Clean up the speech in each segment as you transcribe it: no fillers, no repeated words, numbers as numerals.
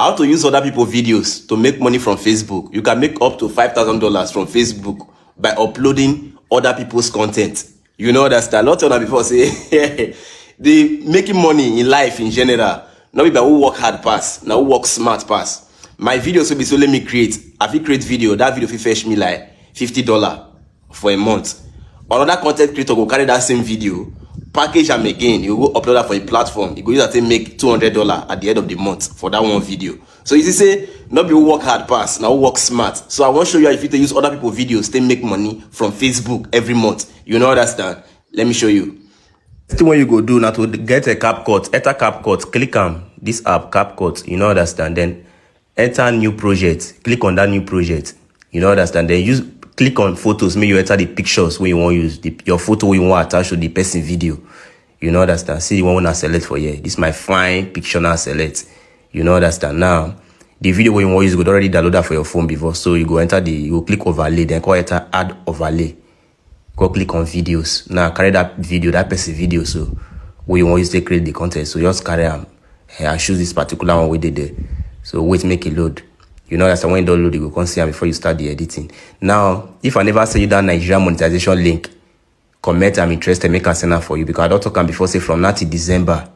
how to use other people's videos to make money from Facebook. You can make up to $5,000 from Facebook by uploading other people's content. You know that a lot of them before say the making money in life in general. Not people who work hard pass, now who work smart pass. My videos will be so let me create. If you create video, that video will fetch me like $50 for a month. Another content creator will carry that same video, package them again, you go upload that for a platform, you go use that to make $200 at the end of the month for that one video. So you see, say not be work hard pass, now work smart. So I want to show you how if you use other people's videos to make money from Facebook every month. You know understand? Let me show you. The thing what you go do now to get a CapCut, enter CapCut, click on this app CapCut, you know understand? Then enter new project, click on that new project, you know understand? Then click on photos, make you enter the pictures where you want to use your photo where you want to attach to the person video. You know understand? See the one I select for here. This is my fine picture now select. You know understand? Now the video where you want to use, you could already download that for your phone before. So you go enter you go click overlay, then go enter add overlay. Go click on videos. Now carry that video, that person video, so where you want to use to create the content. So just carry I choose this particular one we did there. So wait, make it load. You know that's when you download, you go see before you start the editing. Now, if I never send you that Nigerian monetization link, comment I'm interested, make a send for you, because I don't talk before say from now to December,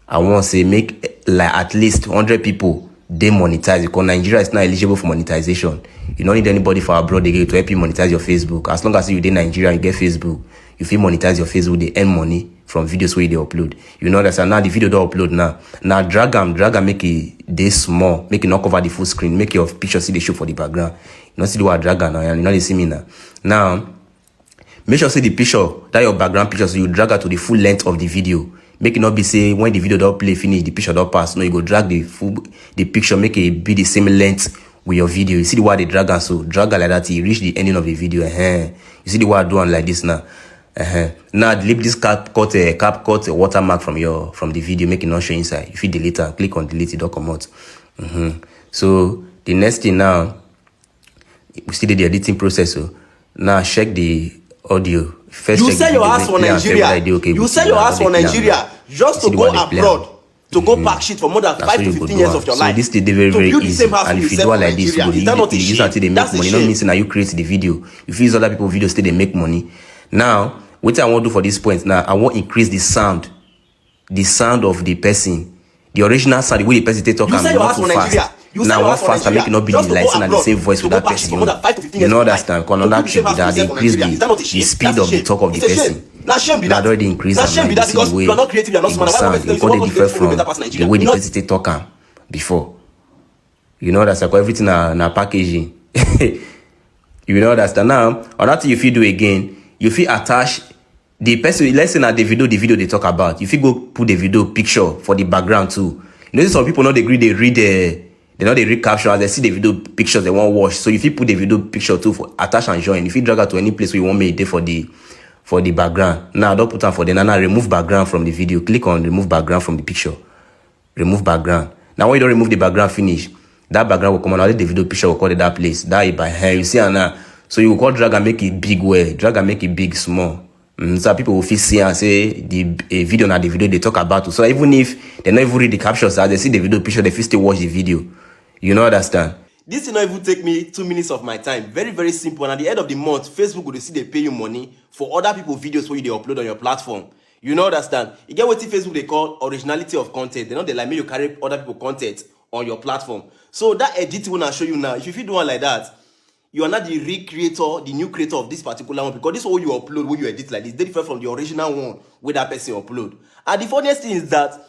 I want to say make like at least 100 people they monetize, because Nigeria is not eligible for monetization. You don't need anybody for abroad to help you monetize your Facebook. As long as you in Nigeria, you get Facebook. If you monetize your Facebook, they earn money from videos where they upload. You know that now the video don't upload now. Now drag them, make it they small, make it not cover the full screen, make your picture see the show for the background. You know see the word drag now, and you know they see me now. Now make sure see the picture that your background picture, so you drag her to the full length of the video. Make it not be say when the video don't play finish, the picture don't pass. No, you go drag the picture, make it be the same length with your video. You see the word they drag her, so drag her like that, you reach the ending of the video. You see the word doing like this now. Now delete this CapCut watermark from the video, make it not show inside. If you delete it, click on delete, it don't come out. So the next thing now, we still did the editing process. So now check the audio. First you sell your ass for Nigeria. You sell your ass for Nigeria just to go abroad, to go pack shit for more than 5 to 15 years of your life. So this is very easy. And if you do it like this, you use until they make money. Not means now you create the video. If you use other people's videos, they make money. Now, what I want to do for this point now, I want to increase the sound of the person, the original sound, the way the person they talk, and not too fast. Now, what fast, I make it not be the license and the same voice with that person. You know understand? Because another should be that they increase the speed of the talk of the person. Now, already increase the way the sound, because they differ from the way the person they talk before. You know that's like everything na packaging. You know understand? Now, another thing if you do again, you feel attach the person. Let's say now the video they talk about. If you go put the video picture for the background too. You know some people not agree. They read caption as they see the video pictures they won't watch. So if you put the video picture too for attach and join, if you drag it to any place where you want me there for the background. Now don't put on for the now remove background from the video. Click on remove background from the picture. Remove background. Now when you don't remove the background finish, that background will come on. The video picture will call it that place. That by hair. You see now. So you will call drag and make it big way. Drag and make it big small. So people will feel see and say the video now the video they talk about. So even if they not even read the captions, as they see the video picture, they still watch the video. You know understand? This will not even take me 2 minutes of my time. Very, very simple. And at the end of the month, Facebook will see they pay you money for other people's videos where they upload on your platform. You know understand? You get what Facebook they call originality of content. They know they like me you carry other people's content on your platform. So that editing will not show you now. If you do one like that, you are not the recreator, the new creator of this particular one, because this one you upload, when you edit like this, they differ from the original one where that person upload. And the funniest thing is that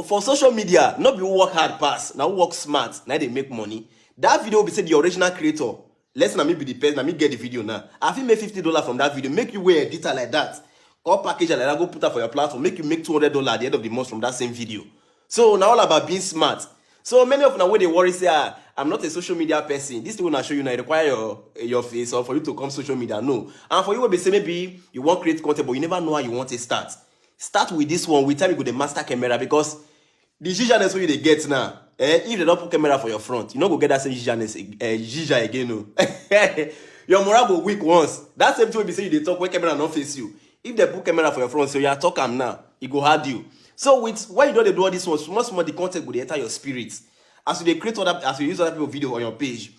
for social media, not be work hard pass, now work smart, now they make money. That video will be said the original creator. Let's not me be the person, let me get the video now. I think make $50 from that video, make you wear a editor like that, or package like that, go put that for your platform, make you make $200 at the end of the month from that same video. So now all about being smart. So many of them when they worry say, I'm not a social media person. This thing will not show you now. It require your face or for you to come social media. No. And for you, will say maybe you want to create content, but you never know how you want to start. Start with this one. With time you go the master camera, because the giganess where they get now. If they don't put camera for your front, you not go get that same giga again. No. Your moral go weak once. That same thing will be say you they talk when camera not face you. If they put camera for your front, so you are talking now, it go hard you. So with why you know they do all this one, small the content will enter your spirit. as you dey create other, as you use other people video on your page,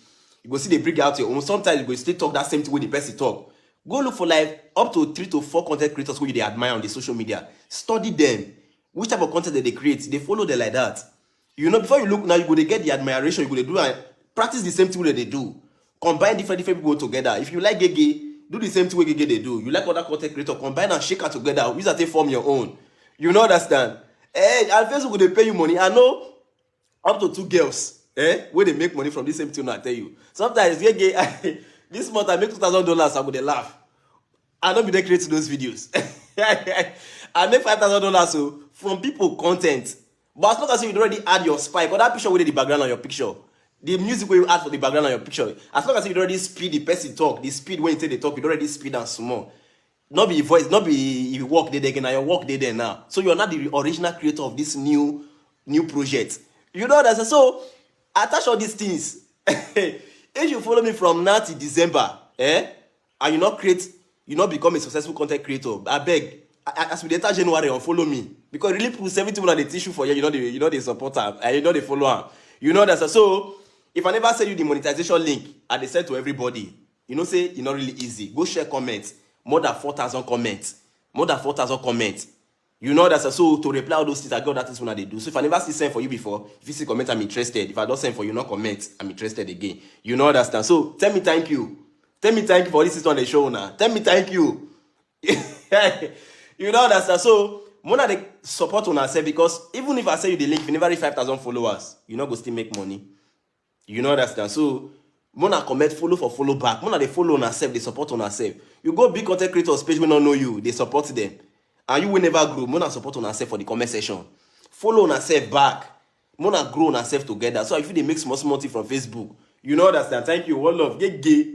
you go see they bring out your own. Sometimes you go still talk that same thing wey the person talk. Go look for like up to 3 to 4 content creators who you dey admire on the social media. Study them. Which type of content that they create, they follow them like that. You know, before you look now, you go to get the admiration, you go to do and practice the same thing that they do. Combine different people together. If you like Gege, do the same thing Gege they do. You like other content creator, combine and shake it together. Use that to form your own. You know, understand? And Facebook they pay you money. I know up to 2 girls, where they make money from this same thing. I tell you. Sometimes Gege, this month I make $2,000. I'm gonna laugh. I don't be there creating those videos. I make $5,000 so from people content. But as long as you already add your spike or that picture with the background on your picture, the music where you add for the background on your picture, as long as you already speed the person talk, the speed when you say they talk, you already speed and small. Not be voice, not be you work there again, now your work there now. So you're not the original creator of this new project. You know that. So attach all these things. If you follow me from now to December, and you not create, you not become a successful content creator, I beg. As we enter January, unfollow me because really put 70 people on the tissue for you. You know the supporter and you know the follower. You know that. So if I never send you the monetization link, I they send to everybody. You know, say it's not really easy. Go share comments. More than 4,000 comments. More than 4,000 comments. You know that. So to reply all those things, I got that is what they do. So if I never see send for you before, if you see comment, I'm interested. If I don't send for you, not comment, I'm interested again. You know that. So tell me thank you. Tell me thank you for this is on the show now. Tell me thank you. You know that. So Mona they support on herself because even if I send you the link, if you never reach 5,000 followers, you know go still make money. You know that. So Mona comment follow for follow back. Mona they follow on herself, they support on herself. You go big content creators page when don't know you, they support them. And you will never grow. Mona support on herself for the comment section. Follow on herself back. Mona grow on herself together. So if they make small thing from Facebook, you know that. Thank you. One love. Get gay.